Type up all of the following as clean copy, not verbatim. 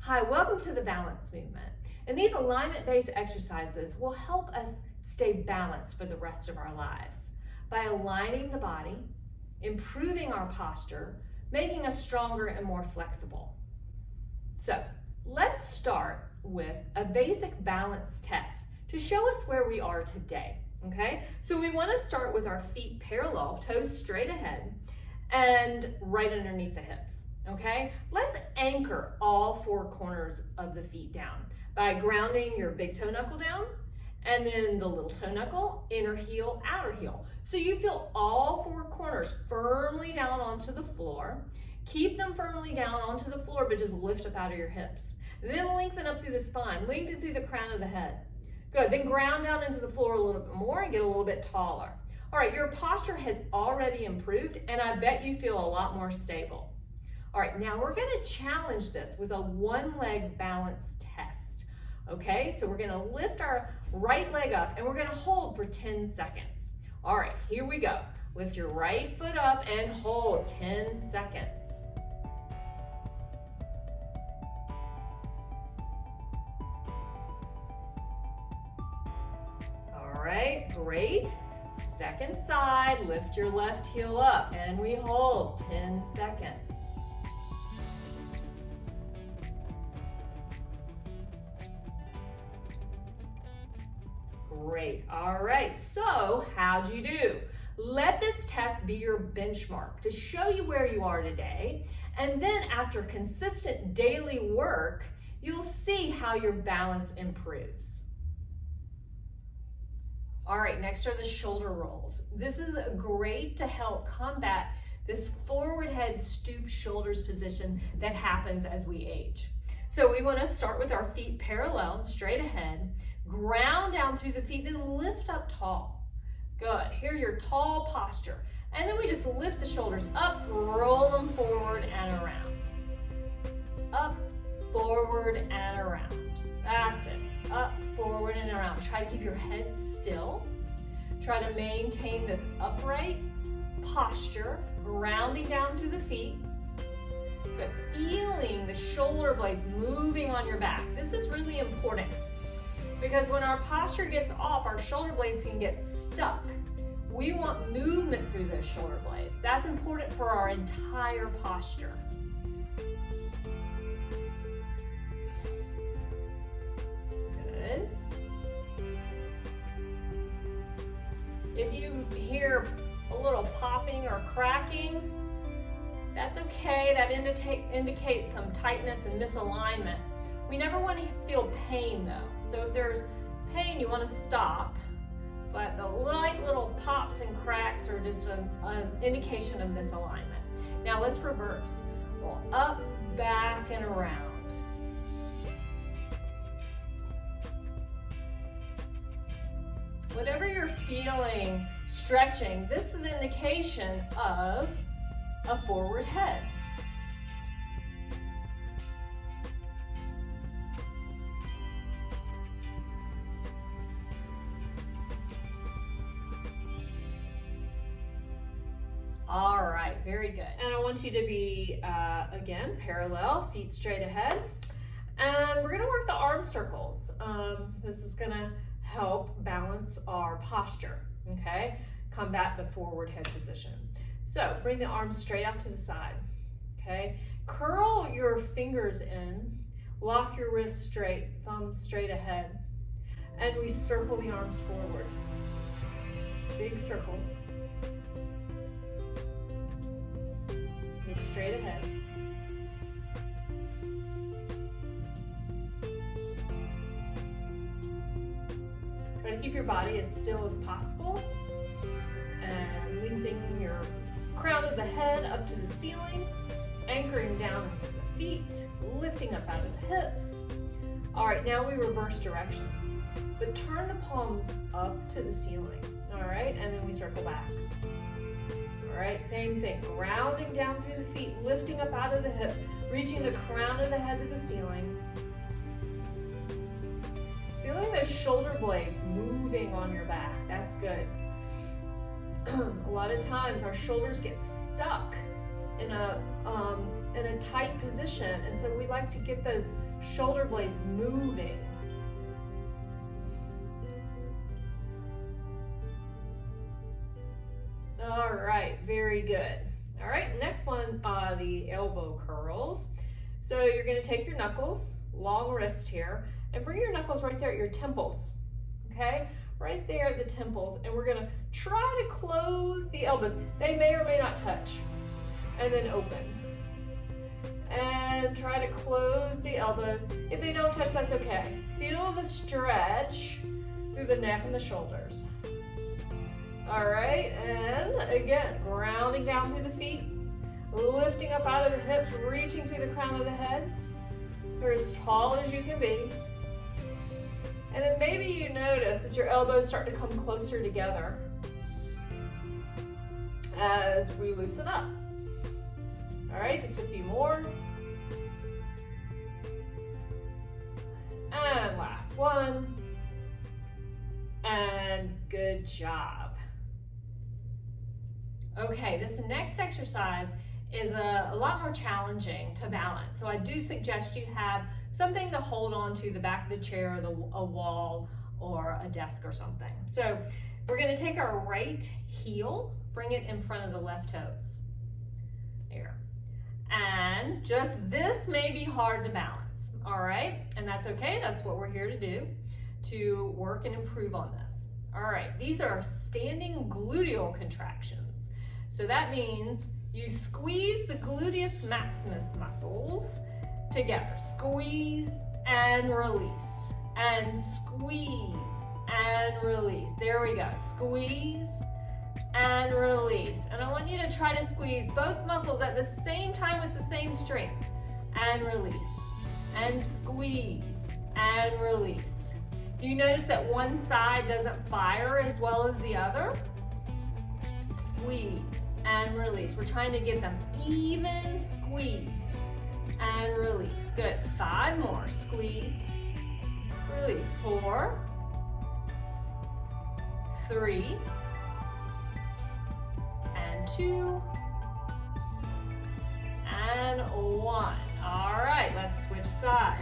Hi, welcome to the balance movement. And these alignment-based exercises will help us stay balanced for the rest of our lives by aligning the body, improving our posture, making us stronger and more flexible. So let's start with a basic balance test to show us where we are today, okay? So we want to start with our feet parallel, toes straight ahead, and right underneath the hips. Okay, let's anchor all four corners of the feet down by grounding your big toe knuckle down and then the little toe knuckle, inner heel, outer heel. So you feel all four corners firmly down onto the floor. Keep them firmly down onto the floor, but just lift up out of your hips. Then lengthen up through the spine, lengthen through the crown of the head. Good, then ground down into the floor a little bit more and get a little bit taller. All right, your posture has already improved and I bet you feel a lot more stable. All right, now we're gonna challenge this with a one-leg balance test, okay? So we're gonna lift our right leg up and we're gonna hold for 10 seconds. All right, here we go. Lift your right foot up and hold 10 seconds. All right, great. Second side, lift your left heel up and we hold 10 seconds. Great, all right, so how'd you do? Let this test be your benchmark to show you where you are today, and then after consistent daily work, you'll see how your balance improves. All right, next are the shoulder rolls. This is great to help combat this forward head stoop shoulders position that happens as we age. So we want to start with our feet parallel, straight ahead, ground down through the feet, then lift up tall. Good, here's your tall posture. And then we just lift the shoulders up, roll them forward and around. Up, forward and around. That's it, up, forward and around. Try to keep your head still. Try to maintain this upright posture, grounding down through the feet, but feeling the shoulder blades moving on your back. This is really important because when our posture gets off, our shoulder blades can get stuck. We want movement through those shoulder blades. That's important for our entire posture. Good. If you hear a little popping or cracking, that's okay. That indicates some tightness and misalignment. We never want to feel pain though. So if there's pain, you want to stop. But the light little pops and cracks are just an indication of misalignment. Now let's reverse. Roll up, back, and around. Whatever you're feeling, stretching, this is an indication of a forward head. All right, very good. And I want you to be, again, parallel, feet straight ahead. And we're gonna work the arm circles. This is gonna help balance our posture, okay? Combat the forward head position. So bring the arms straight out to the side, okay? Curl your fingers in, lock your wrists straight, thumbs straight ahead, and we circle the arms forward. Big circles. Look straight ahead. Try to keep your body as still as possible and lengthening your crown of the head up to the ceiling, anchoring down into the feet, lifting up out of the hips. All right, now we reverse directions, but turn the palms up to the ceiling, all right? And then we circle back. All right, same thing, grounding down through the feet, lifting up out of the hips, reaching the crown of the head to the ceiling. Feeling those shoulder blades moving on your back, that's good. A lot of times our shoulders get stuck in a tight position, and so we like to get those shoulder blades moving. All right, very good. All right, next one, the elbow curls. So you're gonna take your knuckles, long wrist here, and bring your knuckles right there at your temples, okay? Right there at the temples, and we're gonna try to close the elbows. They may or may not touch. And then open. And try to close the elbows. If they don't touch, that's okay. Feel the stretch through the neck and the shoulders. All right, and again, grounding down through the feet, lifting up out of the hips, reaching through the crown of the head. You're as tall as you can be. And then maybe you notice that your elbows start to come closer together as we loosen up. All right, just a few more. And last one. And good job. Okay, this next exercise is a lot more challenging to balance. So I do suggest you have something to hold on to, the back of the chair, a wall, or a desk or something. So we're gonna take our right heel, bring it in front of the left toes. There. And just this may be hard to balance, all right? And that's okay, that's what we're here to do, to work and improve on this. All right, these are standing gluteal contractions. So that means you squeeze the gluteus maximus muscles together. Squeeze and release, and squeeze and release. There we go, squeeze and release. And I want you to try to squeeze both muscles at the same time with the same strength. And release, and squeeze, and release. Do you notice that one side doesn't fire as well as the other? Squeeze and release. We're trying to get them even. Squeeze and release. Good, 5 more. Squeeze, release. 4, 3, and 2, and 1. All right, let's switch sides,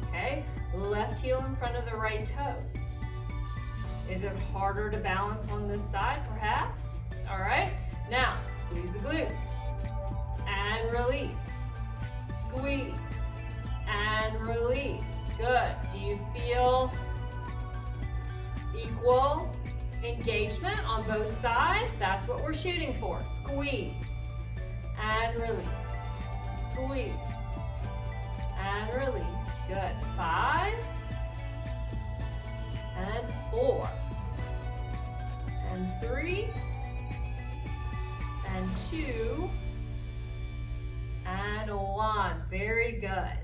okay? Left heel in front of the right toes. Is it harder to balance on this side, perhaps? All right, now squeeze the glutes and release. Squeeze and release. Good. Do you feel equal engagement on both sides? That's what we're shooting for. Squeeze and release. Squeeze and release. Good. 5 and 4 and 3 and 2 and 1. Very good.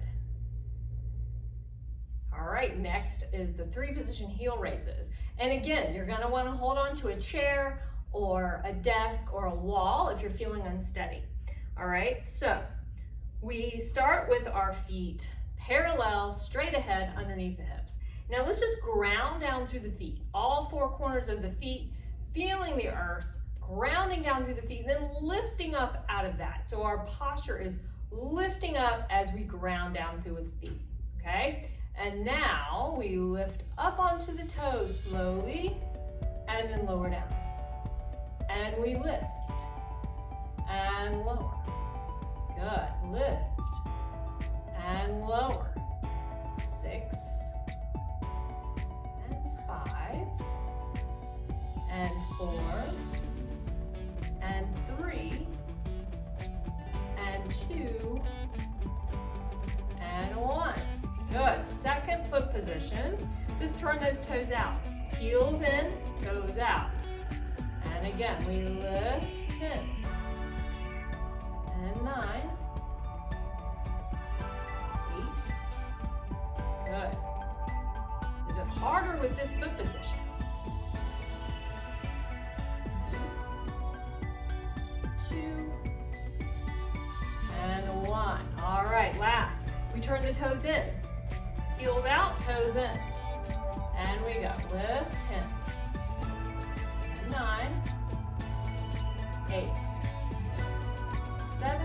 All right, next is the 3-position heel raises. And again, you're gonna wanna hold on to a chair or a desk or a wall if you're feeling unsteady. All right, so we start with our feet parallel, straight ahead, underneath the hips. Now let's just ground down through the feet, all 4 corners of the feet, feeling the earth, grounding down through the feet, and then lifting up out of that. So our posture is lifting up as we ground down through the feet, okay? And now we lift up onto the toes slowly, and then lower down. And we lift, and lower. Good, lift, and lower. 6, and 5, and 4, and 3, and 2, and 1. Good. Second foot position. Just turn those toes out. Heels in, toes out. And again, we lift 10, and 9, 8. Good. Is it harder with this foot position? 2, and 1. All right, last. We turn the toes in. Heels out, toes in. And we go. Lift 10, 9, 8, 7,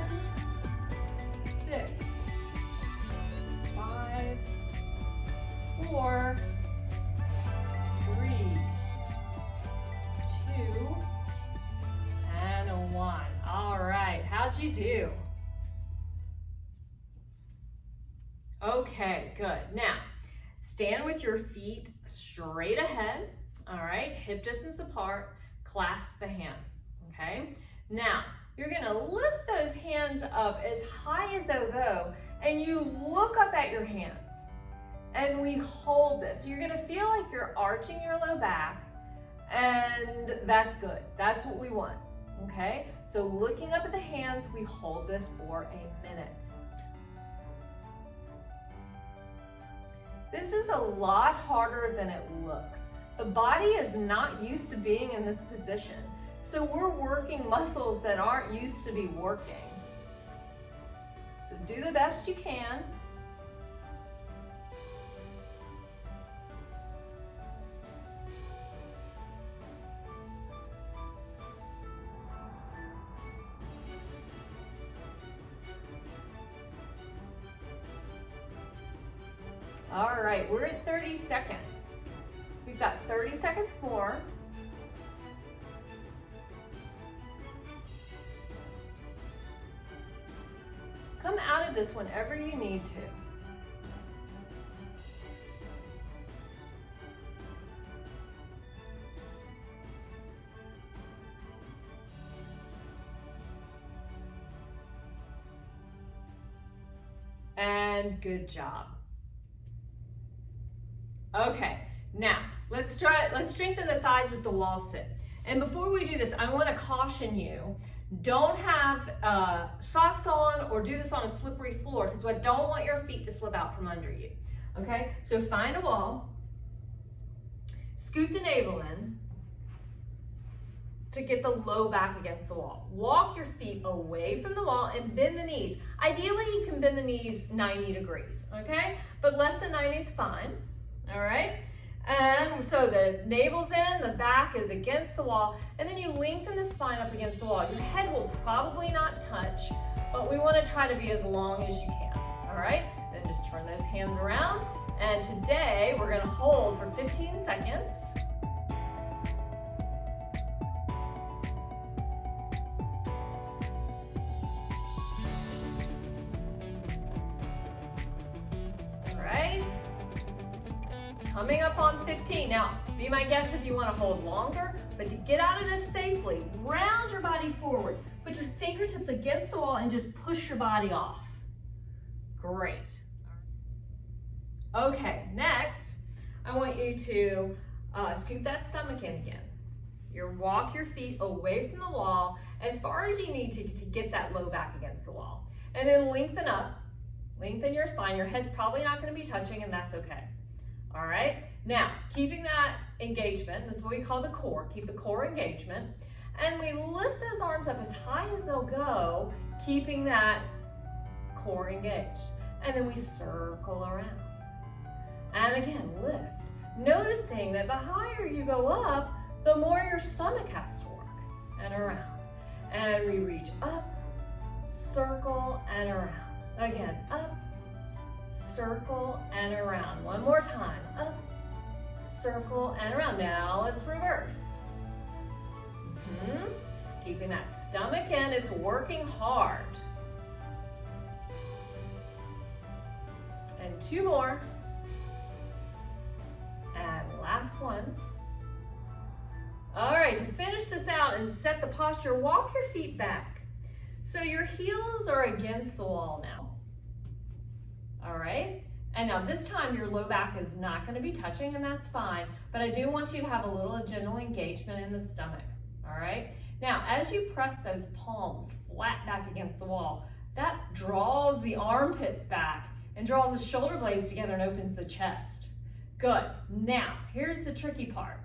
6, 5, you do. Okay, good. Now, stand with your feet straight ahead, all right? Hip distance apart, clasp the hands, okay? Now, you're gonna lift those hands up as high as they'll go, and you look up at your hands. And we hold this. So you're gonna feel like you're arching your low back, and that's good. That's what we want, okay? So looking up at the hands, we hold this for a minute. This is a lot harder than it looks. The body is not used to being in this position. So we're working muscles that aren't used to be working. So do the best you can. All right, we're at 30 seconds. We've got 30 seconds more. Come out of this whenever you need to. And good job. Okay, now let's strengthen the thighs with the wall sit. And before we do this, I want to caution you, don't have socks on or do this on a slippery floor, because I don't want your feet to slip out from under you. Okay, so find a wall, scoot the navel in to get the low back against the wall. Walk your feet away from the wall and bend the knees. Ideally, you can bend the knees 90 degrees, okay? But less than 90 is fine. All right, and so the navel's in, the back is against the wall, and then you lengthen the spine up against the wall. Your head will probably not touch, but we want to try to be as long as you can. All right, then just turn those hands around, and today we're going to hold for 15 seconds. Coming up on 15. Now, be my guest if you want to hold longer, but to get out of this safely, round your body forward. Put your fingertips against the wall and just push your body off. Great. Okay, next, I want you to scoop that stomach in again. Walk your feet away from the wall as far as you need to get that low back against the wall. And then lengthen up, lengthen your spine. Your head's probably not going to be touching, and that's okay. All right, now keeping that engagement, this is what we call the core, keep the core engagement, and we lift those arms up as high as they'll go, keeping that core engaged. And then we circle around. And again, lift. Noticing that the higher you go up, the more your stomach has to work, and around. And we reach up, circle, and around. Again, up, circle, and around. One more time. Up, circle, and around. Now let's reverse. Keeping that stomach in. It's working hard. And two more. And last one. All right, to finish this out and set the posture, walk your feet back. So your heels are against the wall now. All right, and now this time your low back is not going to be touching, and that's fine, but I do want you to have a little gentle engagement in the stomach. All right, now as you press those palms flat back against the wall, that draws the armpits back and draws the shoulder blades together and opens the chest. Good. Now here's the tricky part.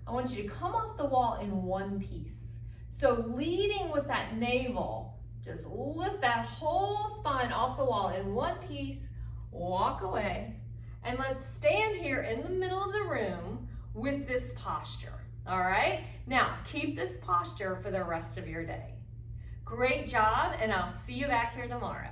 I want you to come off the wall in one piece. So leading with that navel, just lift that whole spine off the wall in one piece. Walk away, and let's stand here in the middle of the room with this posture. All right, now keep this posture for the rest of your day. Great job, and I'll see you back here tomorrow.